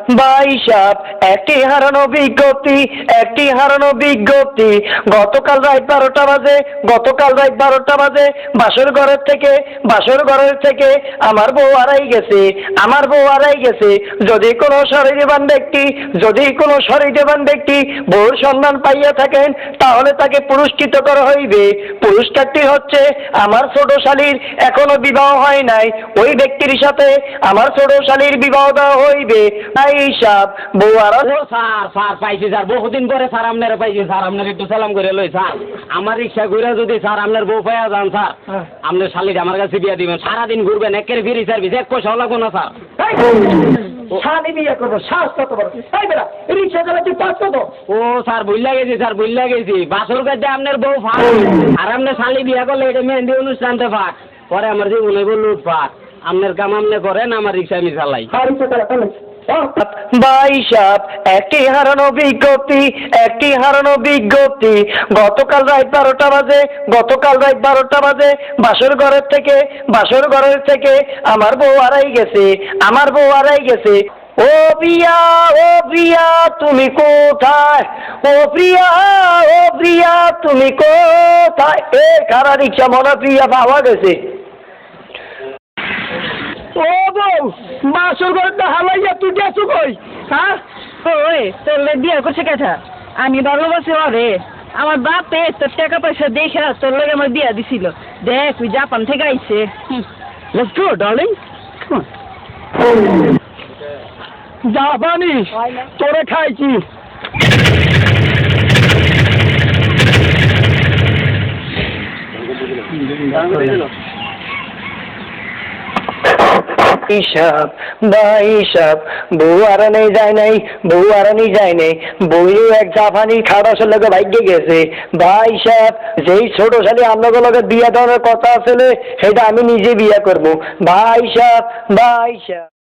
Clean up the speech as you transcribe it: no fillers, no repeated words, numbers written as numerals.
ভাই সাহেব, একটি হারানো বিজ্ঞপ্তি। গতকাল রাত 12টা বাজে বাসর ঘরের থেকে আমার বউ হারাই গেছে। যদি কোনো সহৃদয়বান ব্যক্তি বউর সন্ধান পাইয়া থাকেন তাহলে তাকে পুরস্কৃত করা হইবে। পুরস্কারটি হচ্ছে আমার ছোট শালীর এখনো বিবাহ হয় নাই, ওই ব্যক্তির সাথে আমার ছোট শালীর বিবাহ দেওয়া হইবে। ভাই সাহেব, বউ হারা। ও স্যার পাইছি স্যার, বহুদিন পরে স্যার আপনারা পাইছি স্যার, আপনার একটু সালাম করে লই স্যার। আমার রিক্সা ঘুরে যদি স্যার আপনার বউ পাইয়া যান স্যার, আপনার শালির আমার কাছে বিয়া দিবেন, সারাদিন ঘুরবেন, একের ফ্রি সার্ভিস, এক পয়সাও লাগবো না স্যার। শালি বিয়ে করবো, সাহস কত বড়! রিক্সা চালাতে পারছো তো? ও স্যার ভুল গেছি, বাসর কাছে আপনার বউ ফাঁক আর আপনার শালি বিয়া করলে এটা মেহেন্দি অনুষ্ঠানতে ফাঁক, পরে আমার জীবনে বলল ফাঁক। আপনার কাম আপনি করেন, আমার রিক্সা আমি চালাই। ভাই সাহেব, একটি হারানো বিজ্ঞপ্তি। গতকাল রাত 12টা বাজে বাসর ঘরের থেকে আমার বউ হারাই গেছে। ও প্রিয়া তুমি কোথায়? তুমি কোথায়? কারা রিক্সা মনে প্রিয়া পাওয়া গেছে। ও বউ, বাসর ঘরটা হালাইয়া তুই গেছো কই? হ্যাঁ, ওই তোর বিয়ে করছে কেটা? আমি ভালোবাসি রে। আমার বাপে তোর টাকা পয়সা দেখে তোর লগে আমার বিয়া দিছিল। দেখ তুই জাপান থেকে আইছে। Let's go, darling. Come on. জাপানি তোরে খাইছি। ভাই সাহেব, বউ আরানি যায় নাই, বউ এক জাপানি খাটাসের লগে ভাগ্যে গেছে। ভাই সাহেব, যেই ছোট শালী আপনাদের লগে বিয়া দেওয়ার কথা আছে সেটা আমি নিজে বিয়া করবো। ভাই সাহেব।